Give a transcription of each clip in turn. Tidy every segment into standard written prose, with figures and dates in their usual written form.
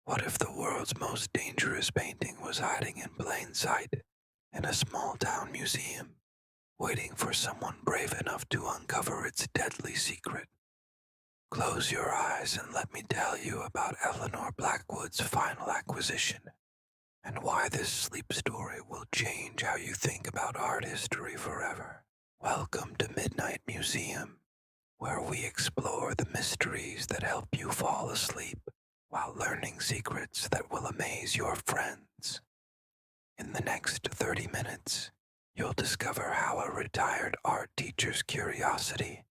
What if the world's most dangerous painting was hiding in plain sight in a small town museum, waiting for someone brave enough to uncover its deadly secret? Close your eyes and let me tell you about Eleanor Blackwood's final acquisition and why this sleep story will change how you think about art history forever. Welcome to Midnight Museum, where we explore the mysteries that help you fall asleep while learning secrets that will amaze your friends. In the next 30 minutes, you'll discover how a retired art teacher's curiosity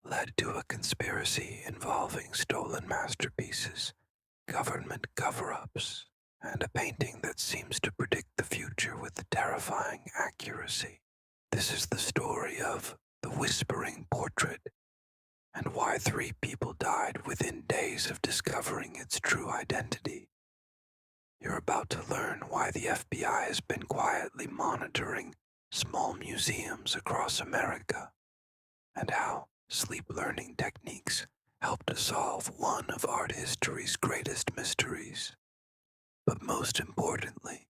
led to a conspiracy involving stolen masterpieces, government cover-ups, and a painting that seems to predict the future with terrifying accuracy. This is the story of The Whispering Portrait, and why 3 people died within days of discovering its true identity. You're about to learn why the FBI has been quietly monitoring small museums across America, and how sleep learning techniques help to solve one of art history's greatest mysteries. But most importantly,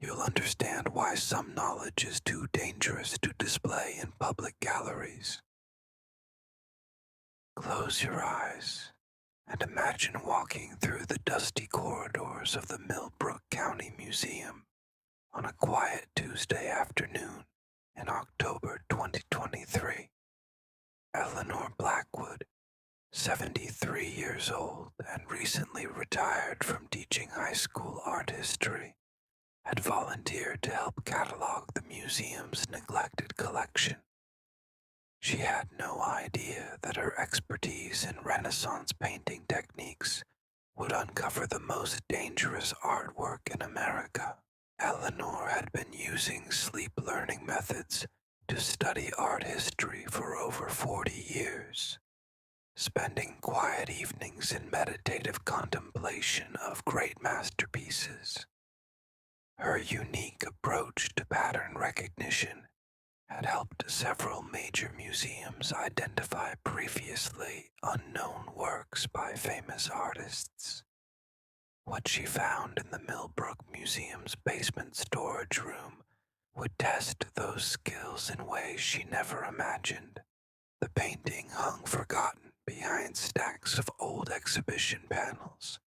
you'll understand why some knowledge is too dangerous to display in public galleries. Close your eyes and imagine walking through the dusty corridors of the Millbrook County Museum on a quiet Tuesday afternoon in October 2023. Eleanor Blackwood, 73 years old and recently retired from teaching high school art history, had volunteered to help catalog the museum's neglected collection. She had no idea that her expertise in Renaissance painting techniques would uncover the most dangerous artwork in America. Eleanor had been using sleep learning methods to study art history for over 40 years, spending quiet evenings in meditative contemplation of great masterpieces. Her unique approach to pattern recognition had helped several major museums identify previously unknown works by famous artists. What she found in the Millbrook Museum's basement storage room would test those skills in ways she never imagined. The painting hung forgotten behind stacks of old exhibition panels,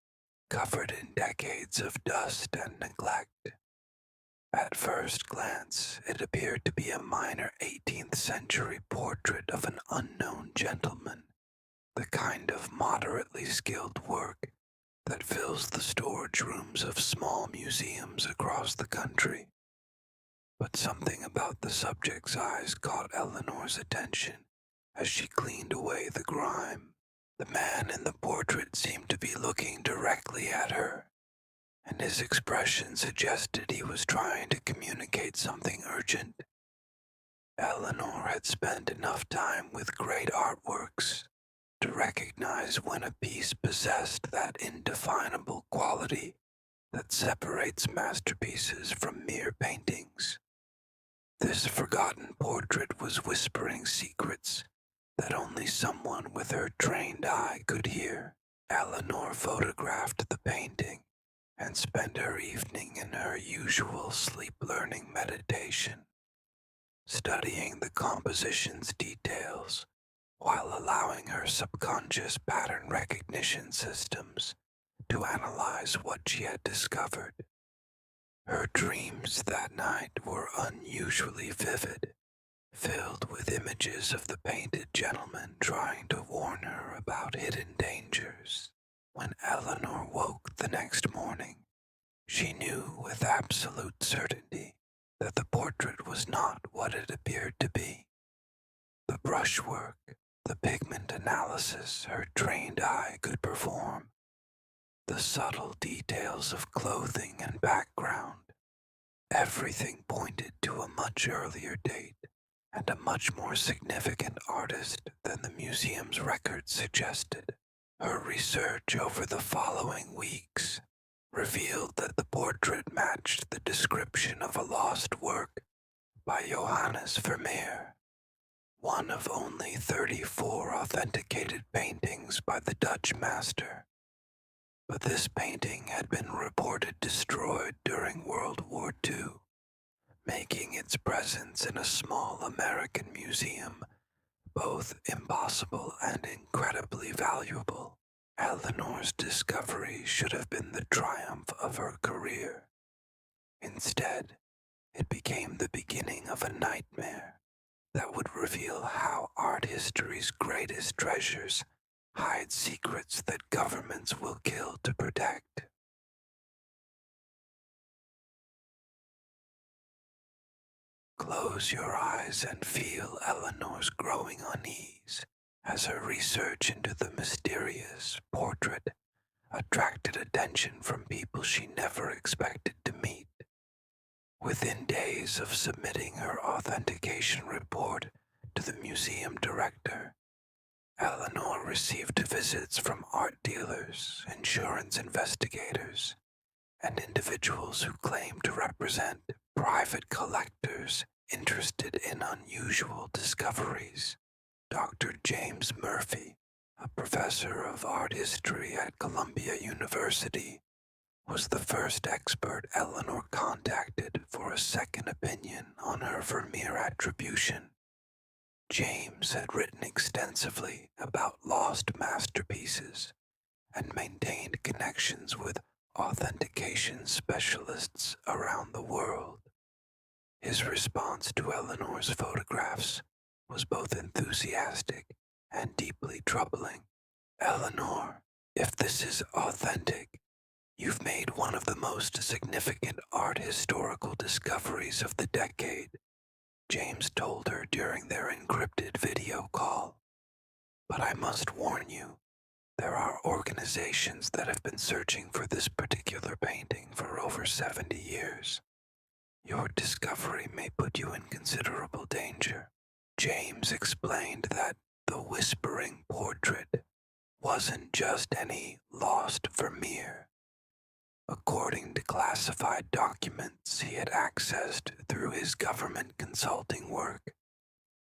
covered in decades of dust and neglect. At first glance, it appeared to be a minor 18th century portrait of an unknown gentleman, the kind of moderately skilled work that fills the storage rooms of small museums across the country. But something about the subject's eyes caught Eleanor's attention as she cleaned away the grime. The man in the portrait seemed to be looking directly at her, and his expression suggested he was trying to communicate something urgent. Eleanor had spent enough time with great artworks to recognize when a piece possessed that indefinable quality that separates masterpieces from mere paintings. This forgotten portrait was whispering secrets that only someone with her trained eye could hear. Eleanor photographed the painting and spent her evening in her usual sleep-learning meditation, studying the composition's details while allowing her subconscious pattern recognition systems to analyze what she had discovered. Her dreams that night were unusually vivid, filled with images of the painted gentleman trying to warn her about hidden dangers. When Eleanor woke the next morning, she knew with absolute certainty that the portrait was not what it appeared to be. The brushwork, the pigment analysis her trained eye could perform, the subtle details of clothing and background, everything pointed to a much earlier date and a much more significant artist than the museum's records suggested. Her research over the following weeks revealed that the portrait matched the description of a lost work by Johannes Vermeer, one of only 34 authenticated paintings by the Dutch master. But this painting had been reported destroyed during World War II, making its presence in a small American museum both impossible and incredibly valuable. Eleanor's discovery should have been the triumph of her career. Instead, it became the beginning of a nightmare that would reveal how art history's greatest treasures hide secrets that governments will kill to protect. Close your eyes and feel Eleanor's growing unease as her research into the mysterious portrait attracted attention from people she never expected to meet. Within days of submitting her authentication report to the museum director, Eleanor received visits from art dealers, insurance investigators, and individuals who claimed to represent private collectors interested in unusual discoveries. Dr. James Murphy, a professor of art history at Columbia University, was the first expert Eleanor contacted for a second opinion on her Vermeer attribution. James had written extensively about lost masterpieces and maintained connections with authentication specialists around the world. His response to Eleanor's photographs was both enthusiastic and deeply troubling. Eleanor, if this is authentic, you've made one of the most significant art historical discoveries of the decade, James told her during their encrypted video call. But I must warn you, there are organizations that have been searching for this particular painting for over 70 years. Your discovery may put you in considerable danger. James explained that the whispering portrait wasn't just any lost Vermeer. According to classified documents he had accessed through his government consulting work,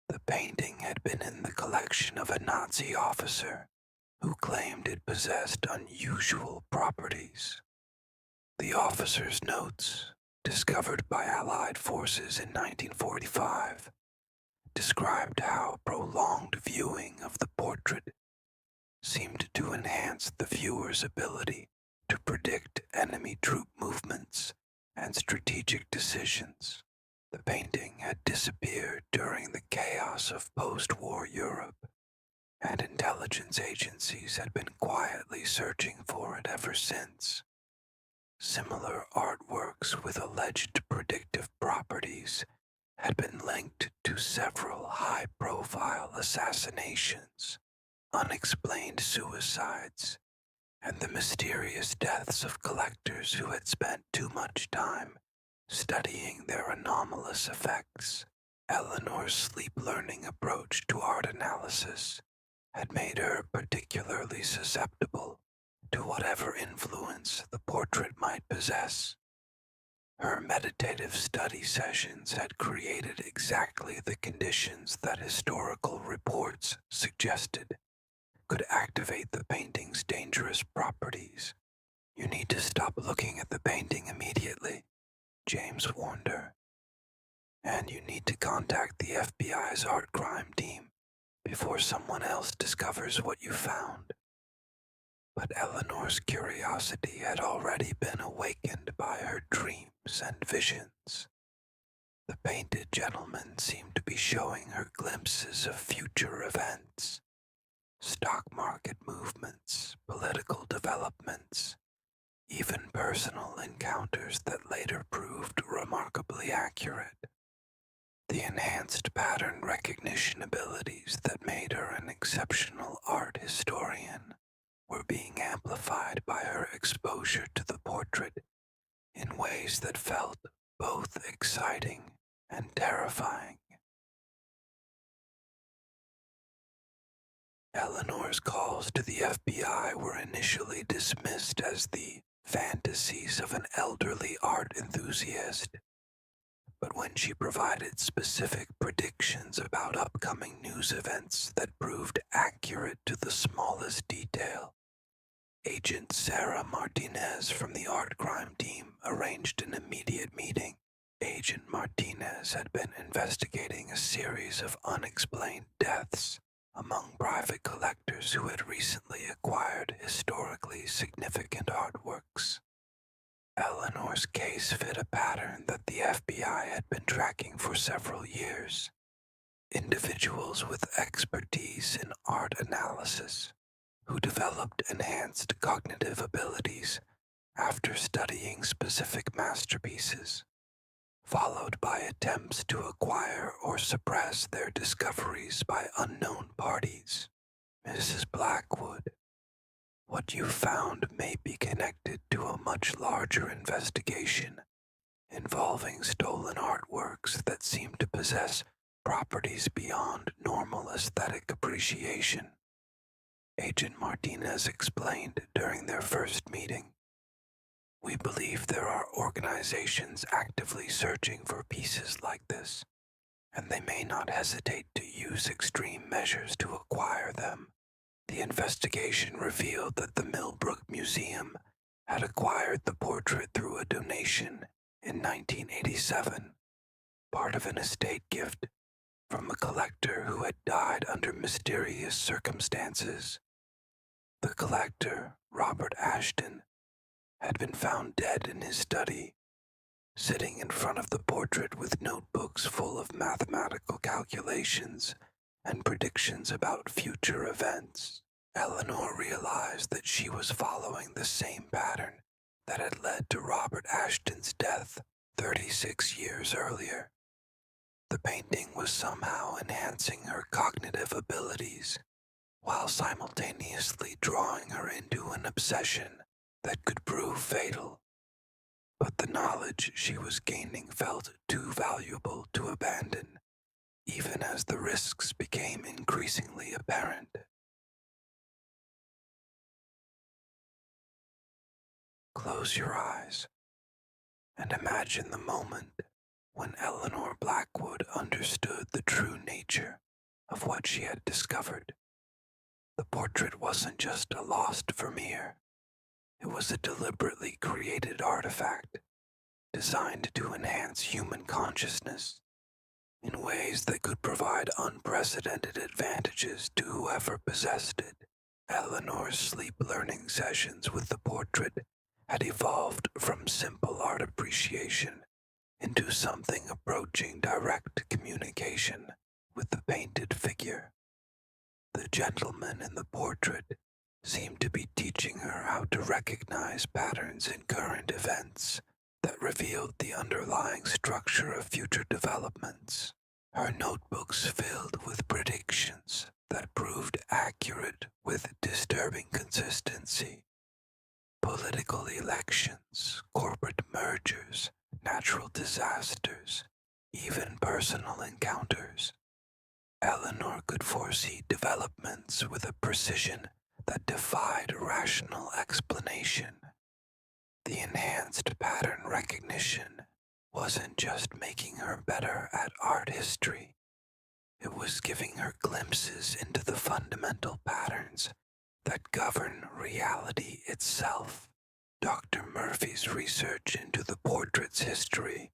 the painting had been in the collection of a Nazi officer who claimed it possessed unusual properties. The officer's notes, discovered by Allied forces in 1945, described how prolonged viewing of the portrait seemed to enhance the viewer's ability to predict enemy troop movements and strategic decisions. The painting had disappeared during the chaos of post-war Europe, and intelligence agencies had been quietly searching for it ever since. Similar artworks with alleged predictive properties had been linked to several high-profile assassinations, unexplained suicides, and the mysterious deaths of collectors who had spent too much time studying their anomalous effects. Eleanor's sleep-learning approach to art analysis had made her particularly susceptible to whatever influence the portrait might possess. Her meditative study sessions had created exactly the conditions that historical reports suggested could activate the painting's dangerous properties. You need to stop looking at the painting immediately, James warned her. And you need to contact the FBI's art crime team before someone else discovers what you found. But Eleanor's curiosity had already been awakened by her dreams and visions. The painted gentleman seemed to be showing her glimpses of future events, stock market movements, political developments, even personal encounters that later proved remarkably accurate. The enhanced pattern recognition abilities that made her an exceptional art historian were being amplified by her exposure to the portrait in ways that felt both exciting and terrifying. Eleanor's calls to the FBI were initially dismissed as the fantasies of an elderly art enthusiast. But when she provided specific predictions about upcoming news events that proved accurate to the smallest detail, Agent Sarah Martinez from the art crime team arranged an immediate meeting. Agent Martinez had been investigating a series of unexplained deaths among private collectors who had recently acquired historically significant artworks. Eleanor's case fit a pattern that the FBI had been tracking for several years. Individuals with expertise in art analysis who developed enhanced cognitive abilities after studying specific masterpieces, followed by attempts to acquire or suppress their discoveries by unknown parties. Mrs. Blackwood, what you found may be connected to a much larger investigation involving stolen artworks that seem to possess properties beyond normal aesthetic appreciation, Agent Martinez explained during their first meeting. We believe there are organizations actively searching for pieces like this, and they may not hesitate to use extreme measures to acquire them. The investigation revealed that the Millbrook Museum had acquired the portrait through a donation in 1987, part of an estate gift from a collector who had died under mysterious circumstances. The collector, Robert Ashton, had been found dead in his study, sitting in front of the portrait with notebooks full of mathematical calculations and predictions about future events. Eleanor realized that she was following the same pattern that had led to Robert Ashton's death 36 years earlier. The painting was somehow enhancing her cognitive abilities, while simultaneously drawing her into an obsession that could prove fatal. But the knowledge she was gaining felt too valuable to abandon, even as the risks became increasingly apparent. Close your eyes and imagine the moment when Eleanor Blackwood understood the true nature of what she had discovered. The portrait wasn't just a lost Vermeer. It was a deliberately created artifact designed to enhance human consciousness in ways that could provide unprecedented advantages to whoever possessed it. Eleanor's sleep learning sessions with the portrait had evolved from simple art appreciation into something approaching direct communication with the painted figure. The gentleman in the portrait seemed to be teaching her how to recognize patterns in current events that revealed the underlying structure of future developments. Her notebooks filled with predictions that proved accurate with disturbing consistency. Political elections, corporate mergers, natural disasters, even personal encounters. Eleanor could foresee developments with a precision that defied rational explanation. The enhanced pattern recognition wasn't just making her better at art history. It was giving her glimpses into the fundamental patterns that govern reality itself. Dr. Murphy's research into the portrait's history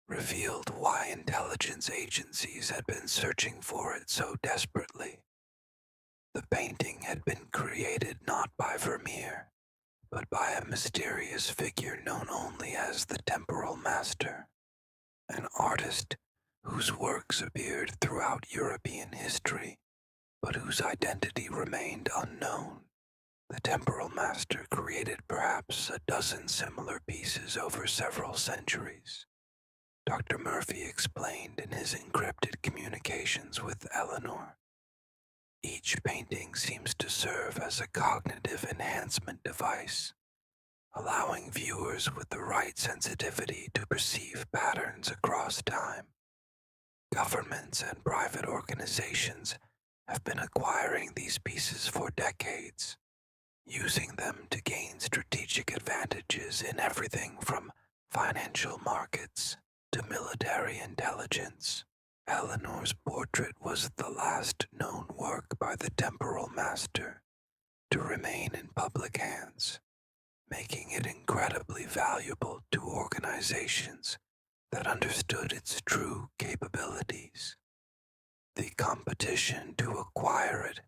revealed why intelligence agencies had been searching for it so desperately. The painting had been created not by Vermeer, but by a mysterious figure known only as the Temporal Master, an artist whose works appeared throughout European history, but whose identity remained unknown. The Temporal Master created perhaps a dozen similar pieces over several centuries. Dr. Murphy explained in his encrypted communications with Eleanor. Each painting seems to serve as a cognitive enhancement device, allowing viewers with the right sensitivity to perceive patterns across time. Governments and private organizations have been acquiring these pieces for decades, using them to gain strategic advantages in everything from financial markets to military intelligence. Eleanor's portrait was the last known work by the Temporal Master, to remain in public hands, making it incredibly valuable to organizations that understood its true capabilities. The competition to acquire it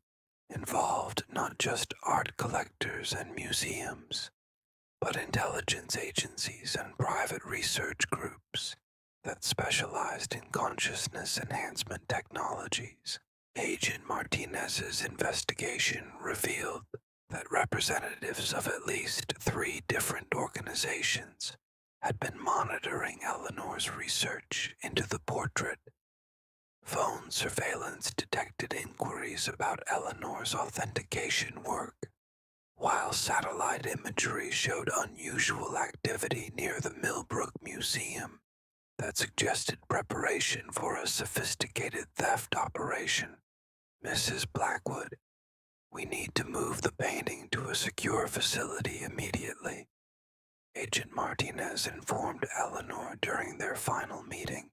involved not just art collectors and museums, but intelligence agencies and private research groups that specialized in consciousness enhancement technologies. Agent Martinez's investigation revealed that representatives of at least 3 different organizations had been monitoring Eleanor's research into the portrait. Phone surveillance detected inquiries about Eleanor's authentication work, while satellite imagery showed unusual activity near the Millbrook Museum that suggested preparation for a sophisticated theft operation. Mrs. Blackwood, we need to move the painting to a secure facility immediately, Agent Martinez informed Eleanor during their final meeting.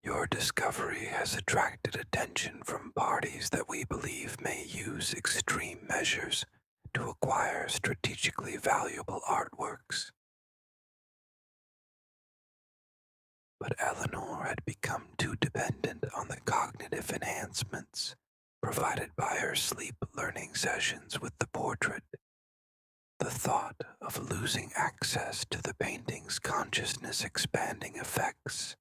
Your discovery has attracted attention from parties that we believe may use extreme measures to acquire strategically valuable artworks. But Eleanor had become too dependent on the cognitive enhancements provided by her sleep learning sessions with the portrait. The thought of losing access to the painting's consciousness-expanding effects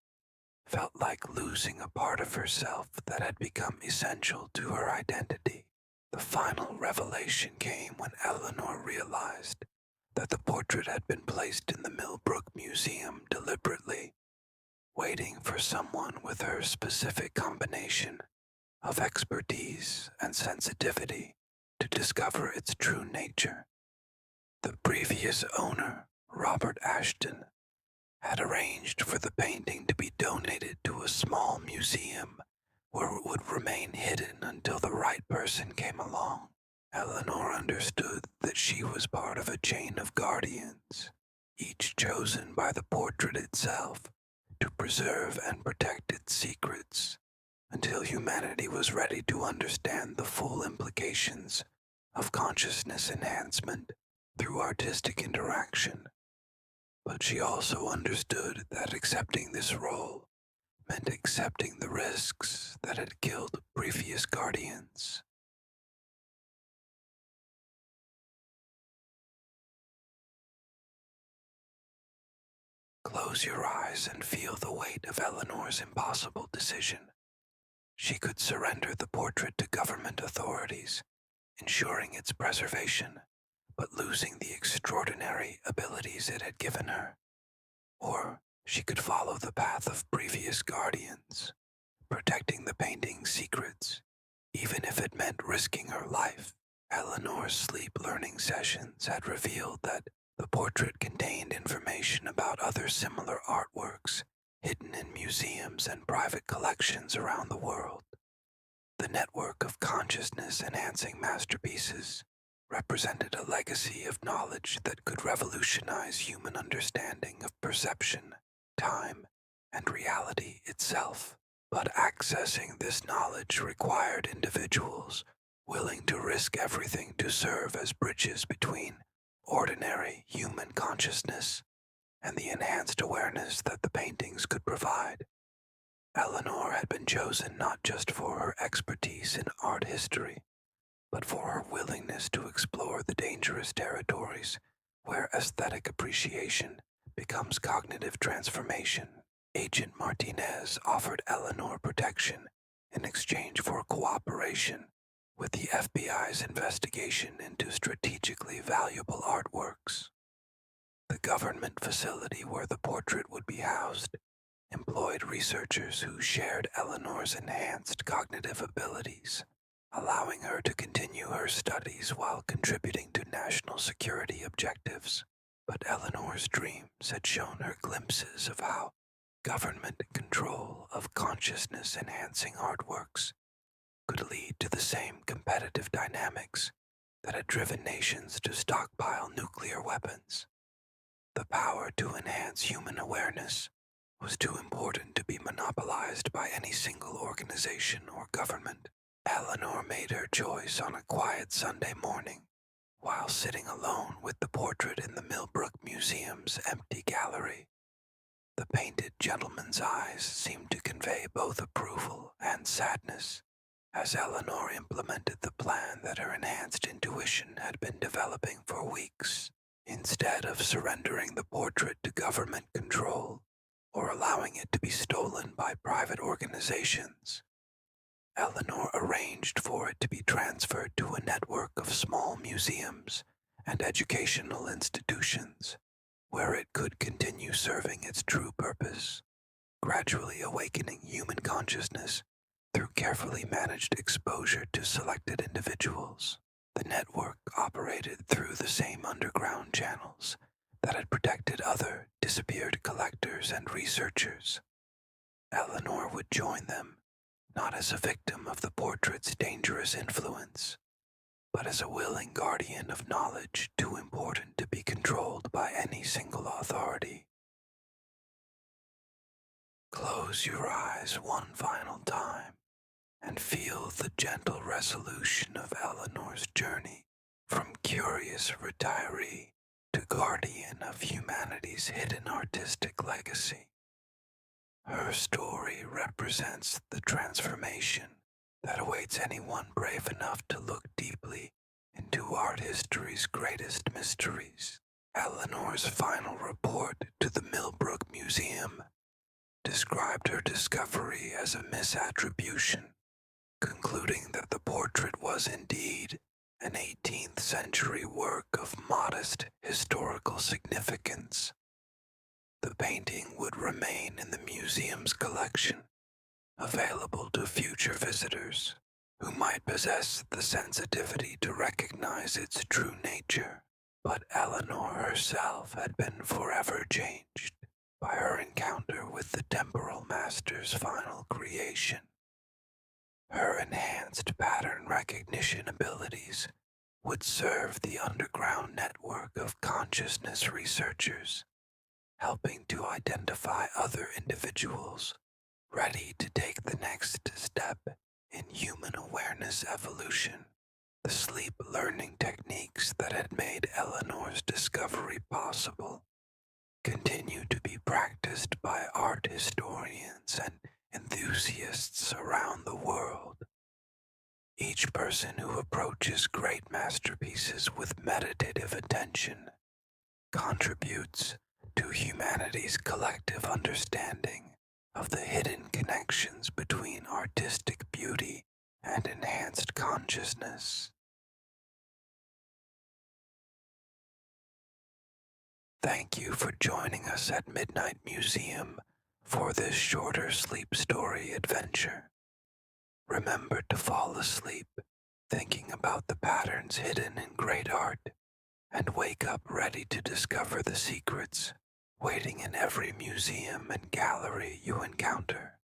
felt like losing a part of herself that had become essential to her identity. The final revelation came when Eleanor realized that the portrait had been placed in the Millbrook Museum deliberately, waiting for someone with her specific combination of expertise and sensitivity to discover its true nature. The previous owner, Robert Ashton, had arranged for the painting to be donated to a small museum where it would remain hidden until the right person came along. Eleanor understood that she was part of a chain of guardians, each chosen by the portrait itself to preserve and protect its secrets until humanity was ready to understand the full implications of consciousness enhancement through artistic interaction. But she also understood that accepting this role meant accepting the risks that had killed previous guardians. Close your eyes and feel the weight of Eleanor's impossible decision. She could surrender the portrait to government authorities, ensuring its preservation, but losing the extraordinary abilities it had given her. Or she could follow the path of previous guardians, protecting the painting's secrets, even if it meant risking her life. Eleanor's sleep learning sessions had revealed that the portrait contained information about other similar artworks hidden in museums and private collections around the world. The network of consciousness-enhancing masterpieces represented a legacy of knowledge that could revolutionize human understanding of perception, time, and reality itself. But accessing this knowledge required individuals willing to risk everything to serve as bridges between ordinary human consciousness and the enhanced awareness that the paintings could provide. Eleanor had been chosen not just for her expertise in art history, but for her willingness to explore the dangerous territories where aesthetic appreciation becomes cognitive transformation. Agent Martinez offered Eleanor protection in exchange for cooperation with the FBI's investigation into strategically valuable artworks. The government facility where the portrait would be housed employed researchers who shared Eleanor's enhanced cognitive abilities, allowing her to continue her studies while contributing to national security objectives. But Eleanor's dreams had shown her glimpses of how government control of consciousness-enhancing artworks could lead to the same competitive dynamics that had driven nations to stockpile nuclear weapons. The power to enhance human awareness was too important to be monopolized by any single organization or government. Eleanor made her choice on a quiet Sunday morning while sitting alone with the portrait in the Millbrook Museum's empty gallery. The painted gentleman's eyes seemed to convey both approval and sadness as Eleanor implemented the plan that her enhanced intuition had been developing for weeks. Instead of surrendering the portrait to government control or allowing it to be stolen by private organizations, Eleanor arranged for it to be transferred to a network of small museums and educational institutions where it could continue serving its true purpose, gradually awakening human consciousness through carefully managed exposure to selected individuals. The network operated through the same underground channels that had protected other disappeared collectors and researchers. Eleanor would join them, not as a victim of the portrait's dangerous influence, but as a willing guardian of knowledge too important to be controlled by any single authority. Close your eyes one final time and feel the gentle resolution of Eleanor's journey from curious retiree to guardian of humanity's hidden artistic legacy. Her story represents the transformation that awaits anyone brave enough to look deeply into art history's greatest mysteries. Eleanor's final report to the Millbrook Museum described her discovery as a misattribution, concluding that the portrait was indeed an 18th century work of modest historical significance. The painting would remain in the museum's collection, available to future visitors who might possess the sensitivity to recognize its true nature. But Eleanor herself had been forever changed by her encounter with the temporal master's final creation. Her enhanced pattern recognition abilities would serve the underground network of consciousness researchers, helping to identify other individuals ready to take the next step in human awareness evolution. The sleep learning techniques that had made Eleanor's discovery possible continue to be practiced by art historians and enthusiasts around the world. Each person who approaches great masterpieces with meditative attention contributes to humanity's collective understanding of the hidden connections between artistic beauty and enhanced consciousness. Thank you for joining us at Midnight Museum for this shorter sleep story adventure. Remember to fall asleep thinking about the patterns hidden in great art, and wake up ready to discover the secrets waiting in every museum and gallery you encounter.